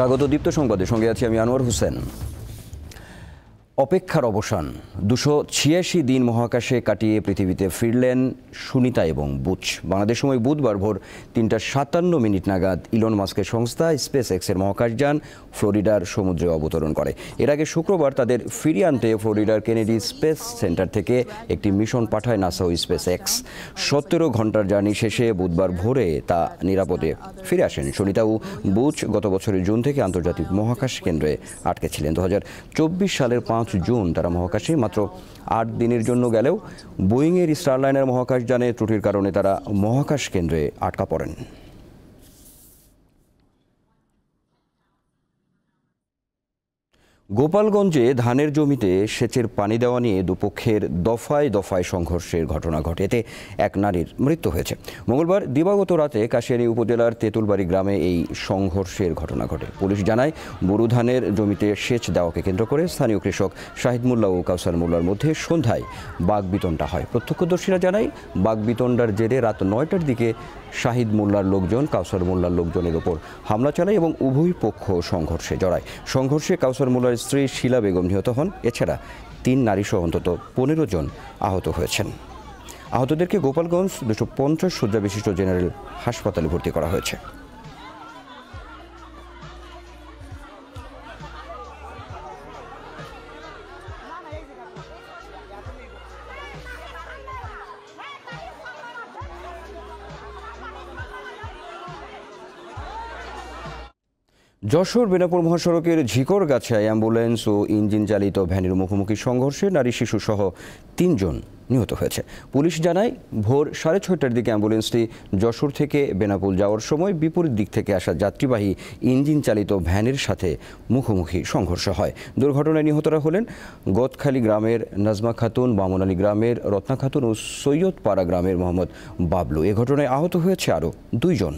স্বাগত দীপ্ত সংবাদের সঙ্গে আছি আমি আনোয়ার হোসেন। অপেক্ষার অবসান, 286 দিন মহাকাশে কাটিয়ে পৃথিবীতে ফিরলেন সুনিতা এবং বুচ। বাংলাদেশ সময় বুধবার ভোর 3:57 নাগাদ ইলন মাস্কের সংস্থা স্পেস এক্সের মহাকাশযান ফ্লোরিডার সমুদ্রে অবতরণ করে। এর আগে শুক্রবার তাদের ফিরিয়ে আনতে ফ্লোরিডার কেনেডি স্পেস সেন্টার থেকে একটি মিশন পাঠায় নাসা ও স্পেস এক্স। 17 ঘন্টার জার্নি শেষে বুধবার ভোরে তা নিরাপদে ফিরে আসেন। সুনিতা ও বুচ গত বছরের জুন থেকে আন্তর্জাতিক মহাকাশ কেন্দ্রে আটকে ছিলেন। 2024 সালের 5 জুন তারা মহাকাশে মাত্র 8 দিনের জন্য গেলেও বোয়িংয়ের স্টারলাইনার মহাকাশযানে ত্রুটির কারণে তারা মহাকাশ কেন্দ্রে আটকা পড়েন। গোপালগঞ্জে ধানের জমিতে সেচের পানি দেওয়া নিয়ে দুপক্ষের দফায় দফায় সংঘর্ষের ঘটনা ঘটে, এতে এক নারীর মৃত্যু হয়েছে। মঙ্গলবার দিবাগত রাতে কাশিয়ানী উপজেলার তেঁতুলবাড়ি গ্রামে এই সংঘর্ষের ঘটনা ঘটে। পুলিশ জানায়, বোরো ধানের জমিতে সেচ দেওয়াকে কেন্দ্র করে স্থানীয় কৃষক শাহিদ মোল্লা ও কাউসার মোল্লার মধ্যে সন্ধ্যায় বাগবিতণ্ডা হয়। প্রত্যক্ষদর্শীরা জানায়, বাগবিতণ্ডার জেরে রাত 9টার দিকে শাহিদ মোল্লার লোকজন কাউসার মোল্লার লোকজনের ওপর হামলা চালায় এবং উভয় পক্ষ সংঘর্ষে জড়ায়। সংঘর্ষে কাউসার মোল্লার স্ত্রী শিলা বেগম নিহত হন। এছাড়া 3 নারীসহ অন্তত 15 জন আহত হয়েছেন। আহতদেরকে গোপালগঞ্জ 250 শয্যা বিশিষ্ট জেনারেল হাসপাতালে ভর্তি করা হয়েছে। যশোর বেনাপুর মহাসড়কের ঝিকরগাছায় অ্যাম্বুলেন্স ও ইঞ্জিন চালিত ভ্যানের মুখোমুখি সংঘর্ষে নারী শিশু সহ 3 জন নিহত হয়েছে। পুলিশ জানায়, ভোর 6:30টার দিকে অ্যাম্বুলেন্সটি যশোর থেকে বেনাপুল যাওয়ার সময় বিপরীত দিক থেকে আসা যাত্রীবাহী ইঞ্জিন চালিত ভ্যানের সাথে মুখোমুখি সংঘর্ষ হয়। দুর্ঘটনায় নিহতরা হলেন গদখালী গ্রামের নাজমা খাতুন, বামুনালী গ্রামের রত্না খাতুন ও সৈয়দপাড়া গ্রামের মোহাম্মদ বাবলু। এ ঘটনায় আহত হয়েছে আরও 2 জন।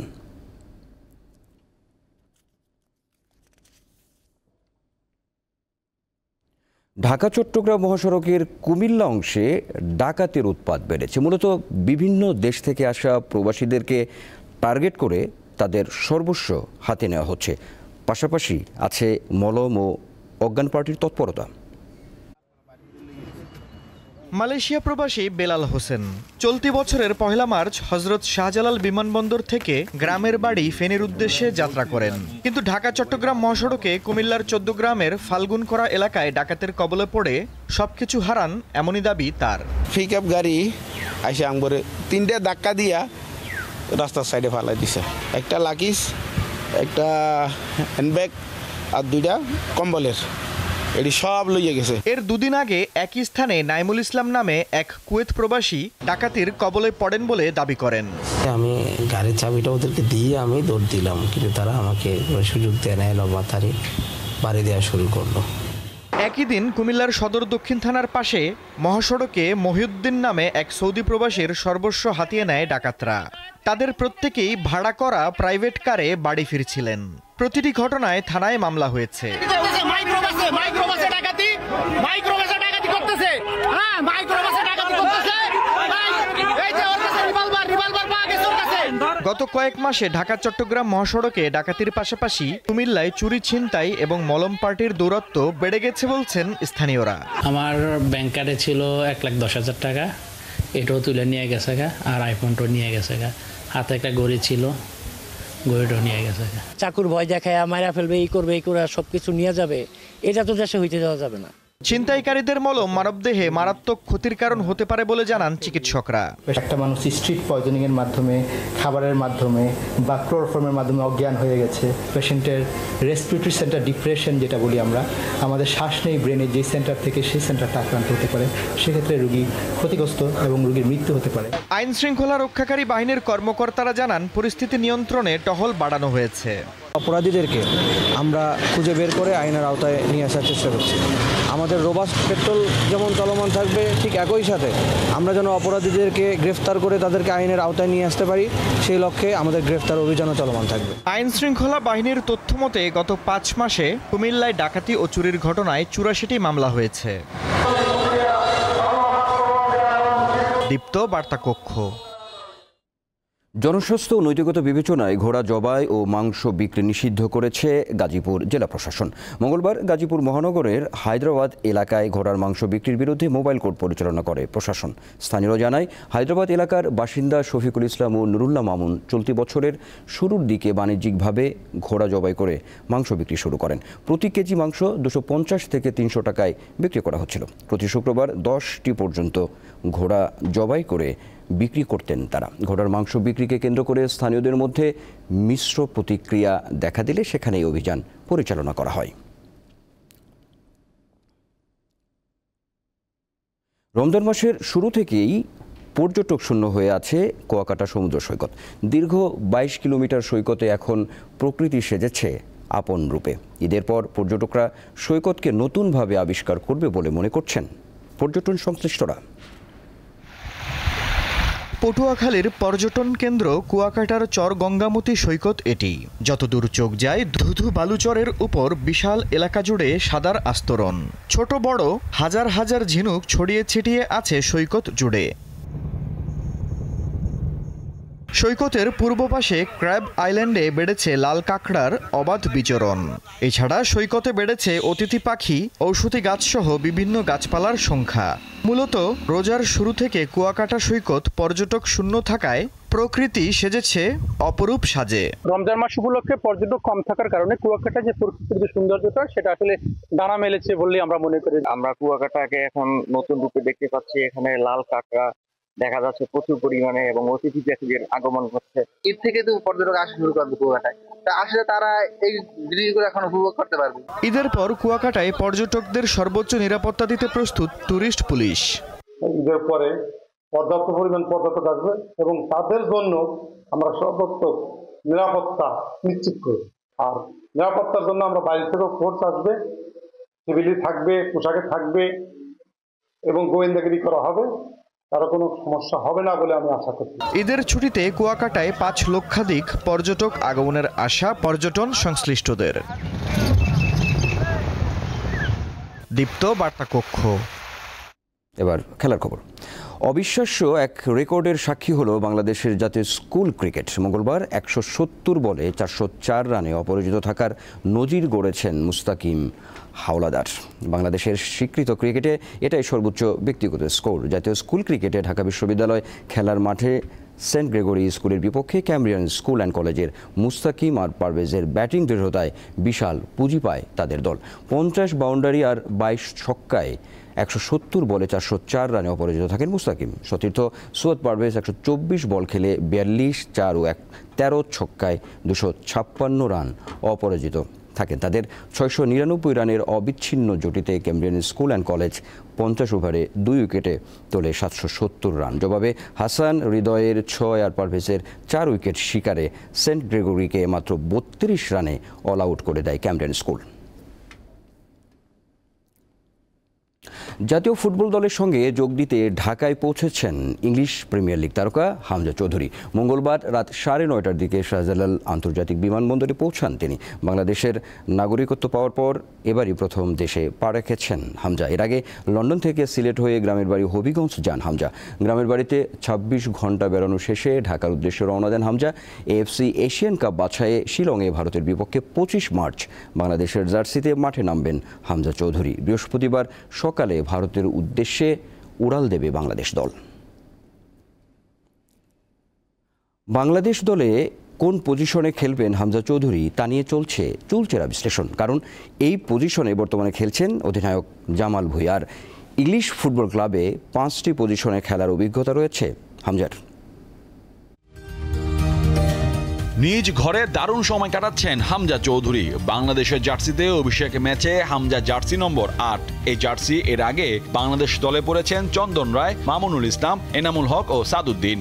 ঢাকা চট্টগ্রাম মহাসড়কের কুমিল্লা অংশে ডাকাতের উৎপাত বেড়েছে। মূলত বিভিন্ন দেশ থেকে আসা প্রবাসীদেরকে টার্গেট করে তাদের সর্বস্ব হাতে নেওয়া হচ্ছে। পাশাপাশি আছে মলম ও অজ্ঞান পার্টির তৎপরতা। মালয়েশিয়া প্রবাসী বেলাল হোসেন চলতি বছরের 1 মার্চ হজরত শাহজালাল বিমানবন্দর থেকে গ্রামের বাড়ি ফেনীর উদ্দেশ্যে যাত্রা করেন, কিন্তু ঢাকা চট্টগ্রাম মহাসড়কে কুমিল্লার 14 গ্রামের ফাল্গুনকরা এলাকায় ডাকাতের কবলে পড়ে সবকিছু হারান, এমনই দাবি তার। পিকআপ গাড়ি আইসা আঙ্গরে 3টে ধাক্কা দিয়া রাস্তার সাইডে ফালাই দিছে। একটা লাকিস, একটা হ্যান্ডব্যাগ আর 2টা কম্বলের, এটি সব লইয়ে গেছে। এর 2 দিন আগে একই স্থানে নাইমুল ইসলাম নামে এক কুয়েত প্রবাসী ডাকাতির কবলে পড়েন বলে দাবি করেন। আমি গাড়ির চাবিটা ওদেরকে দিয়ে আমি দৌড় দিলাম, কিন্তু তারা আমাকে সুযোগ দেয় না, এলো মাথারি বাড়ি দেওয়া শুরু করলো। একই দিন কুমিল্লার সদর দক্ষিণ থানার পাশে মহাসড়কে মহিউদ্দিন নামে এক সৌদি প্রবাসীর সর্বস্ব হাতিয়ে নেয় ডাকাতরা। তাদের প্রত্যেকেই ভাড়া করা প্রাইভেট কারে বাড়ি ফিরছিলেন। প্রতিটি ঘটনায় থানায় মামলা হয়েছে। গত কয়েক মাসে ঢাকা চট্টগ্রাম মহাসড়কে ডাকাতির পাশাপাশি কুমিল্লায় চুরি, ছিনতাই এবং মলম পার্টির দৌরাত্ম্য বেড়ে গেছে বলছেন স্থানীয়রা। আমার ব্যাংক কার্ডে ছিল 1,10,000 টাকা, এটাও তুলে নিয়ে গেছে গা, আর আইফোনটাও নিয়ে গেছে গা। হাতে একটা ঘড়ি ছিল, ঘড়িটাও নিয়ে গেছে গা। চাকুর ভয় দেখায় মারা ফেলবে, এই করবে, এই করে সবকিছু নিয়ে যাবে, এটা তো দেশে হইতে দেওয়া যাবে না। ছিনতাইকারীদের মলম মানবদেহে মারাত্মক ক্ষতির কারণ হতে পারে বলে জানান চিকিৎসকরা। একটা মানুষ স্ট্রিট পয়জনিং এর মাধ্যমে, খাবারের মাধ্যমে বা ক্লোরোফর্মের মাধ্যমে অজ্ঞান হয়ে গেছে। পেশেন্টের রেসপিরেটরি সেন্টার ডিপ্রেশন যেটা বলি আমরা, আমাদের শ্বাস নেই ব্রেনে যে সেন্টার থেকে সেই সেন্টারটা আক্রান্ত হতে পারে, সেক্ষেত্রে রোগী ক্ষতিগ্রস্ত এবং রোগীর মৃত্যু হতে পারে। আইন শৃঙ্খলা রক্ষাকারী বাহিনীর কর্মকর্তারা জানান, পরিস্থিতি নিয়ন্ত্রণে টহল বাড়ানো হয়েছে। অপরাধীদেরকে আমরা খুঁজে বের করে আইনের আওতায় নিয়ে আসার চেষ্টা করছি। আমাদের রোবাস্ট পেট্রোল যেমন চলমান থাকবে, ঠিক একই সাথে আমরা যেন অপরাধীদেরকে গ্রেফতার করে তাদেরকে আইনের আওতায় নিয়ে আসতে পারি, সেই লক্ষ্যে আমাদের গ্রেফতার অভিযানও চলমান থাকবে। আইন শৃঙ্খলা বাহিনীর তথ্য মতে গত 5 মাসে কুমিল্লায় ডাকাতি ও চুরির ঘটনায় 84টি মামলা হয়েছে। দীপ্ত বার্তা কক্ষ। জনস্বাস্থ্য ও নৈতিকতা বিবেচনায় ঘোড়া জবাই ও মাংস বিক্রি নিষিদ্ধ করেছে গাজীপুর জেলা প্রশাসন। মঙ্গলবার গাজীপুর মহানগরের হায়দ্রাবাদ এলাকায় ঘোড়ার মাংস বিক্রির বিরুদ্ধে মোবাইল কোর্ট পরিচালনা করে প্রশাসন। স্থানীয়রা জানায়, হায়দ্রাবাদ এলাকার বাসিন্দা শফিকুল ইসলাম ও নুরুল্লাহ মামুন চলতি বছরের শুরুর দিকে বাণিজ্যিকভাবে ঘোড়া জবাই করে মাংস বিক্রি শুরু করেন। প্রতি কেজি মাংস 250 থেকে 300 টাকায় বিক্রি করা হচ্ছিল। প্রতি শুক্রবার 10টি পর্যন্ত ঘোড়া জবাই করে বিক্রি করতেন তারা। ঘোড়ার মাংস বিক্রিকে কেন্দ্র করে স্থানীয়দের মধ্যে মিশ্র প্রতিক্রিয়া দেখা দিলে সেখানে এই অভিযান পরিচালনা করা হয়। রমজান মাসের শুরু থেকেই পর্যটক শূন্য হয়ে আছে কুয়াকাটা সমুদ্র সৈকত। দীর্ঘ 22 কিলোমিটার সৈকতে এখন প্রকৃতি সেজেছে আপন রূপে। ঈদের পর পর্যটকরা সৈকতকে নতুনভাবে আবিষ্কার করবে বলে মনে করছেন পর্যটন সংশ্লিষ্টরা। পটুয়াখালীর পর্যটন কেন্দ্র কুয়াকাটার চর গঙ্গামতী সৈকত এটি। যতদূর চোখ যায় ধুধু বালুচরের উপর বিশাল এলাকা জুড়ে সাদার আস্তরণ। ছোট বড় হাজার হাজার ঝিনুক ছড়িয়ে ছিটিয়ে আছে সৈকত জুড়ে। সৈকতের পূর্ব পাশে ক্র্যাব আইল্যান্ডে বেড়েছে লাল কাঁকড়ার অবাধ বিচরণ। এছাড়া সৈকতে বেড়েছে অতিথি পাখি, ঔষধি গাছসহ বিভিন্ন গাছপালার সংখ্যা। মূলত রোজার শুরু থেকে কুয়াকাটা সৈকত পর্যটক শূন্য থাকায় প্রকৃতি সেজেছে অপরূপ সাজে। রমজান মাস উপলক্ষে পর্যটক কম থাকার কারণে কুয়াকাটা যে প্রকৃতির যে সৌন্দর্যটা সেটা আসলে ডানা মেলেছে বললেই আমরা মনে করি। আমরা কুয়াকাটাকে এখন নতুন রূপে দেখতে পাচ্ছি। এখানে লাল কাঁকড়া দেখা যাচ্ছে প্রচুর পরিমাণে এবং অতিথি পাখিদের আগমন করছে। ঈদ থেকে তো পর্যটক আসা শুরু করবে কুয়াকাটায়, আসলে তারা এই জিনিসগুলো এখন উপভোগ করতে পারবে। ঈদের পর কুয়াকাটায় পর্যটকদের সর্বোচ্চ নিরাপত্তা দিতে প্রস্তুত ট্যুরিস্ট পুলিশ। ঈদের পরে পর্যাপ্ত পরিমাণ পর্যটক আসবে এবং তাদের জন্য আমরা সর্বোচ্চ নিরাপত্তা নিশ্চিত করি। আর নিরাপত্তার জন্য আমরা বাইরে থেকেও ফোর্স আসবে, সিভিলি থাকবে, পোশাকে থাকবে এবং গোয়েন্দাগিরি করা হবে। তার কোনো সমস্যা হবে না বলে আমি আশা করছি। ঈদের ছুটিতে কুয়াকাটায় 5 লক্ষাধিক পর্যটক আগমনের আশা পর্যটন সংশ্লিষ্টদের। দীপ্ত বার্তা কক্ষ। এবার খেলার খবর। অবিশ্বাস্য এক রেকর্ডের সাক্ষী হলো বাংলাদেশের জাতীয় স্কুল ক্রিকেট। মঙ্গলবার 170 বলে 404 রানে অপরাজিত থাকার নজির গড়েছেন মুস্তাকিম হাওলাদার। বাংলাদেশের স্বীকৃত ক্রিকেটে এটাই সর্বোচ্চ ব্যক্তিগত স্কোর। জাতীয় স্কুল ক্রিকেটে ঢাকা বিশ্ববিদ্যালয় খেলার মাঠে সেন্ট গ্রেগরি স্কুলের বিপক্ষে ক্যামব্রিয়ান স্কুল অ্যান্ড কলেজের মুস্তাকিম আর পারভেজের ব্যাটিং দৃঢ়তায় বিশাল পুঁজি পায় তাদের দল। 50 বাউন্ডারি আর 22 ছক্কায় 170 বলে 404 রানে অপরাজিত থাকেন মুস্তাকিম। সতীর্থ সুয়াদ পারভেজ 124 বল খেলে 42, 4 ও 13 ছক্কায় 256 রান অপরাজিত থাকেন। তাদের 699 রানের অবিচ্ছিন্ন জুটিতে ক্যামব্রিয়ান স্কুল অ্যান্ড কলেজ 50 ওভারে 2 উইকেটে তোলে 770 রান। জবাবে হাসান হৃদয়ের 6 আর পারভেজের 4 উইকেট শিকারে সেন্ট গ্রেগরিকে মাত্র 32 রানে অল আউট করে দেয় ক্যামব্রিয়ান স্কুল। জাতীয় ফুটবল দলের সঙ্গে যোগ দিতে ঢাকায় পৌঁছেছেন ইংলিশ প্রিমিয়ার লিগ তারকা হামজা চৌধুরী। মঙ্গলবার রাত 9:30টার দিকে শাহজালাল আন্তর্জাতিক বিমানবন্দরে পৌঁছান তিনি। বাংলাদেশের নাগরিকত্ব পাওয়ার পর এবারই প্রথম দেশে পা রেখেছেন হামজা। এর আগে লন্ডন থেকে সিলেট হয়ে গ্রামের বাড়ি হবিগঞ্জ যান হামজা। গ্রামের বাড়িতে 26 ঘন্টা বেড়ানো শেষে ঢাকার উদ্দেশ্যে রওনা দেন হামজা। এএফসি এশিয়ান কাপ বাছাইয়ে শিলংয়ে ভারতের বিপক্ষে 25 মার্চ বাংলাদেশের জার্সিতে মাঠে নামবেন হামজা চৌধুরী। বৃহস্পতিবার সকালে ভারতের উদ্দেশ্যে উড়াল দেবে বাংলাদেশ দল। বাংলাদেশ দলে কোন পজিশনে খেলবেন হামজা চৌধুরী তা নিয়ে চলছে চুলচেরা বিশ্লেষণ। কারণ এই পজিশনে বর্তমানে খেলছেন অধিনায়ক জামাল ভুঁইয়ার। ইংলিশ ফুটবল ক্লাবে 5টি পজিশনে খেলার অভিজ্ঞতা রয়েছে হামজার। নিজ ঘরে দারুণ সময় কাটাচ্ছেন হামজা চৌধুরী। বাংলাদেশের জার্সিতে অভিষেক ম্যাচে হামজা জার্সি নম্বর 8। এই জার্সি এর আগে বাংলাদেশ দলে পড়েছেন চন্দন রায়, মামুনুল ইসলাম, এনামুল হক ও সাদুদ্দিন।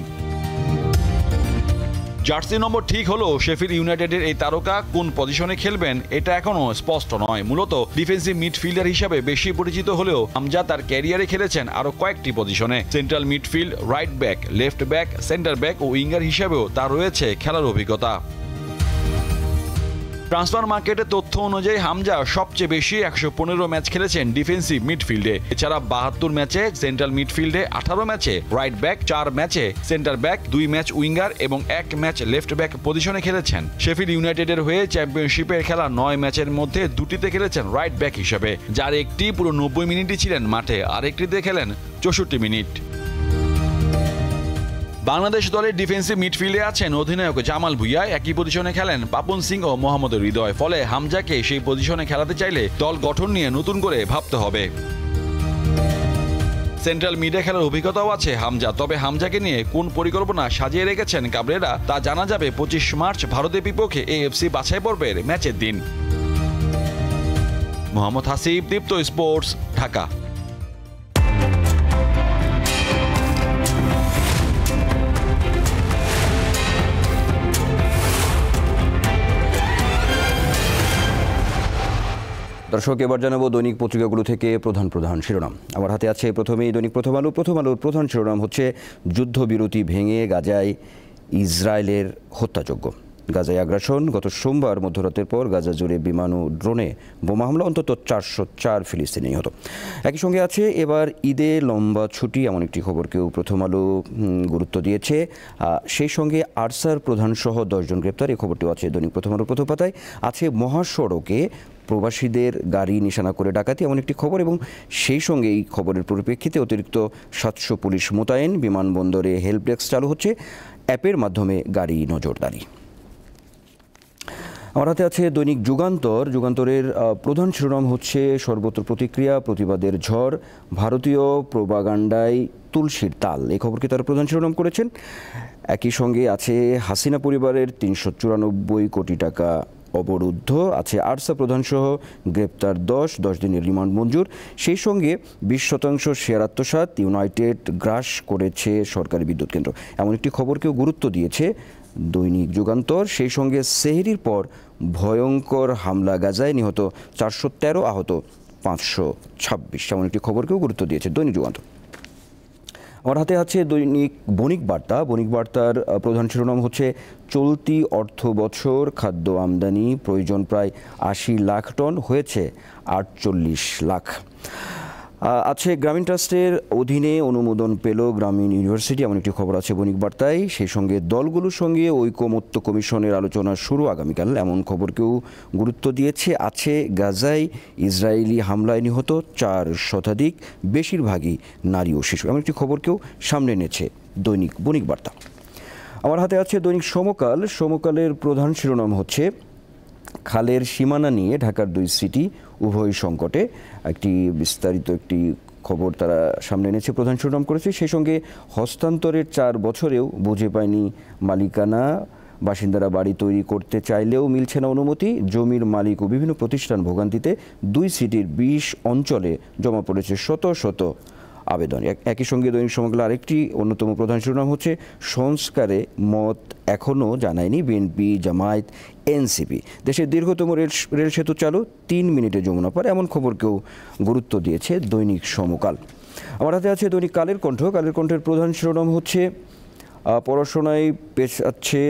জার্সি নম্বর ঠিক হলো শেফিল্ড ইউনাইটেডের এই তারকা কোন পজিশনে খেলবেন এটা এখনো স্পষ্ট নয়। মূলত ডিফেন্সিভ মিডফিল্ডার হিসাবে বেশি পরিচিত হলেও হামজা তার ক্যারিয়ারে খেলেছেন আরো কয়েকটি পজিশনে। Central midfield, right back, left back, centre back ও উইঙ্গার হিসাবেও তার রয়েছে খেলার অভিজ্ঞতা। ট্রান্সফার মার্কেটের তথ্য অনুযায়ী হামজা সবচেয়ে বেশি 115 ম্যাচ খেলেছেন ডিফেন্সিভ মিডফিল্ডে। এছাড়া 72 ম্যাচে সেন্ট্রাল মিডফিল্ডে, 18 ম্যাচে রাইট ব্যাক, 4 ম্যাচে সেন্টার ব্যাক, 2 ম্যাচ উইঙ্গার এবং 1 ম্যাচ লেফট ব্যাক পজিশনে খেলেছেন। শেফিল্ড ইউনাইটেডের হয়ে চ্যাম্পিয়নশিপের খেলা 9 ম্যাচের মধ্যে 2টিতে খেলেছেন রাইট ব্যাক হিসেবে, যার একটি পুরো 90 মিনিটই ছিলেন মাঠে, আরেকটিতে খেলেন 64 মিনিট। বাংলাদেশ দলের ডিফেন্সিভ মিডফিল্ডে আছেন অধিনায়ক জামাল ভুঁইয়া, একই পজিশনে খেলেন পাপন সিং ও মোহাম্মদ হৃদয়। ফলে হামজাকে সেই পজিশনে খেলাতে চাইলে দল গঠন নিয়ে নতুন করে ভাবতে হবে। সেন্ট্রাল মিডে খেলার অভিজ্ঞতাও আছে হামজা, তবে হামজাকে নিয়ে কোন পরিকল্পনা সাজিয়ে রেখেছেন কাবরেরা তা জানা যাবে 25 মার্চ ভারতের বিপক্ষে এএফসি বাছাই পর্বের ম্যাচের দিন। মোহাম্মদ হাসিব, দীপ্ত স্পোর্টস, ঢাকা। দর্শক, এবার জানাবো দৈনিক পত্রিকাগুলো থেকে প্রধান প্রধান শিরোনাম। আমার হাতে আছে প্রথমেই দৈনিক প্রথম আলো। প্রথম আলোর প্রধান শিরোনাম হচ্ছে যুদ্ধবিরতি ভেঙে গাজায় ইসরায়েলের হত্যাযজ্ঞ। গাজায় আগ্রাসন, গত সোমবার মধ্যরাতের পর গাজা জুড়ে বিমান ও ড্রোনে বোমা হামলা, অন্তত 404 ফিলিস্তিনি নিহত। একই সঙ্গে আছে এবার ঈদে লম্বা ছুটি, এমন একটি খবরকেও প্রথম আলো গুরুত্ব দিয়েছে। সেই সঙ্গে আরসার প্রধান সহ 10 জন গ্রেপ্তার, এই খবরটিও আছে দৈনিক প্রথম আলোর প্রথম পাতায়। আছে মহাসড়কে প্রবাসীদের গাড়ি নিশানা করে ডাকাতি, এমন একটি খবর, এবং সেই সঙ্গে এই খবরের পরিপ্রেক্ষিতে অতিরিক্ত 700 পুলিশ মোতায়েন, বিমানবন্দরে হেল্প ডেস্ক চালু হচ্ছে, অ্যাপের মাধ্যমে গাড়ি নজরদারি। আমার হাতে আছে দৈনিক যুগান্তর। যুগান্তরের প্রধান শিরোনাম হচ্ছে সর্বত্র প্রতিক্রিয়া, প্রতিবাদের ঝড়, ভারতীয় প্রোপাগান্ডায় তুলসীর তাল, এই খবরকে তারা প্রধান শিরোনাম করেছেন। একই সঙ্গে আছে হাসিনা পরিবারের 394 কোটি টাকা অবরুদ্ধ, আছে আরসা প্রধানসহ গ্রেপ্তার 10 দিনের রিমান্ড মঞ্জুর। সেই সঙ্গে 20% শেয়ার আত্মসাৎ, ইউনাইটেড গ্রাস করেছে সরকারি বিদ্যুৎ কেন্দ্র, এমন একটি খবরকেও গুরুত্ব দিয়েছে দৈনিক যুগান্তর। সেই সঙ্গে সেহরির পর ভয়ঙ্কর হামলা, গাজায় নিহত 413, আহত 526, এমন একটি খবরকেও গুরুত্ব দিয়েছে দৈনিক যুগান্তর। আমার হাতে আছে দৈনিক বণিক বার্তা। বণিক বার্তার প্রধান শিরোনাম হচ্ছে চলতি অর্থ বছর খাদ্য আমদানি প্রয়োজন প্রায় 80 লাখ টন, হয়েছে 48 লাখ। আছে গ্রামীণ ট্রাস্টের অধীনে অনুমোদন পেল গ্রামীণ ইউনিভার্সিটি, এমন একটি খবর আছে বণিক বার্তায়। সেই সঙ্গে দলগুলোর সঙ্গে ঐকমত্য কমিশনের আলোচনা শুরু আগামীকাল, এমন খবরকেও গুরুত্ব দিয়েছে। আছে গাজায় ইসরায়েলি হামলায় নিহত 4 শতাধিক, বেশিরভাগই নারী ও শিশু, এমন একটি খবরকেও সামনে এনেছে দৈনিক বণিক বার্তা। আমার হাতে আছে দৈনিক সমকাল। সমকালের প্রধান শিরোনাম হচ্ছে খালের সীমানা নিয়ে ঢাকার 2 সিটি উভয় সংকটে, একটি বিস্তারিত একটি খবর তারা সামনে এনেছে, প্রধান শিরোনাম করেছে। সেই সঙ্গে হস্তান্তরের 4 বছরেও বুঝে পায়নি মালিকানা, বাসিন্দারা বাড়ি তৈরি করতে চাইলেও মিলছে না অনুমতি, জমির মালিক ও বিভিন্ন প্রতিষ্ঠান ভোগান্তিতে। 2 সিটির 20 অঞ্চলে জমা পড়েছে শত শত আবেদন। একই সঙ্গে দৈনিক সমকালের আরেকটি অন্যতম প্রধান শিরোনাম হচ্ছে সংস্কারে মত এখনও জানায়নি বিএনপি, জামায়াত, এনসিপি। দেশের দীর্ঘতম রেল সেতু চালু, 3 মিনিটে যমুনা পার, এমন খবরকেও গুরুত্ব দিয়েছে দৈনিক সমকাল। আমার হাতে আছে দৈনিক কালের কণ্ঠ। কালের কণ্ঠের প্রধান শিরোনাম হচ্ছে পড়াশোনায় পেছাচ্ছে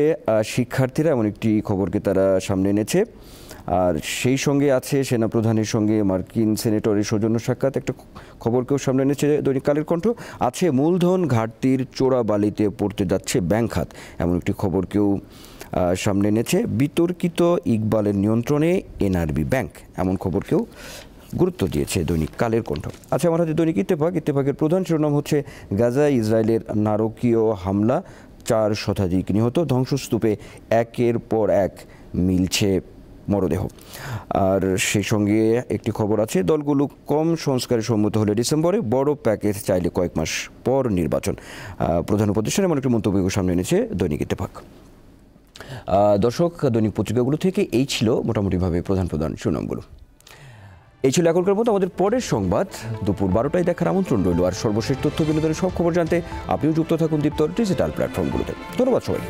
শিক্ষার্থীরা, এমন একটি খবরকে তারা সামনে এনেছে। আর সেই সঙ্গে আছে সেনাপ্রধানের সঙ্গে মার্কিন সেনেটরের সৌজন্য সাক্ষাৎ, একটা খবরকেও সামনে এনেছে দৈনিক কালের কণ্ঠ। আছে মূলধন ঘাটতির চোরা বালিতে পড়তে যাচ্ছে ব্যাংক খাত, এমন একটি খবরকেও সামনে এনেছে। বিতর্কিত ইকবালের নিয়ন্ত্রণে এনআরবি ব্যাংক, এমন খবরকেও গুরুত্ব দিয়েছে দৈনিক কালের কণ্ঠ। আচ্ছা, আমার হাতে দৈনিক ইত্তেফাক। ইত্তেফাকের প্রধান শিরোনাম হচ্ছে গাজায় ইসরায়েলের নারকীয় হামলা, 4 শতাধিক নিহত, ধ্বংসস্তূপে একের পর এক মিলছে মরদেহ। আর সেই সঙ্গে একটি খবর আছে দলগুলো কম সংস্কারে সম্মত হলে ডিসেম্বরে, বড় প্যাকেজ চাইলে কয়েক মাস পর নির্বাচন, প্রধান উপদেষ্টার এমন একটি মন্তব্য সামনে এনেছে দৈনিক ইত্তেফাক। দর্শক, দৈনিক পত্রিকাগুলো থেকে এই ছিল মোটামুটিভাবে প্রধান প্রধান শিরোনামগুলো। এই ছিল এখনকার মতো। আমাদের পরের সংবাদ দুপুর 12টায় দেখার আমন্ত্রণ রইল। আর সর্বশেষ তথ্য বিনোদনের সব খবর জানতে আপনিও যুক্ত থাকুন দীপ্তর ডিজিটাল প্ল্যাটফর্মগুলোতে। ধন্যবাদ সবাই।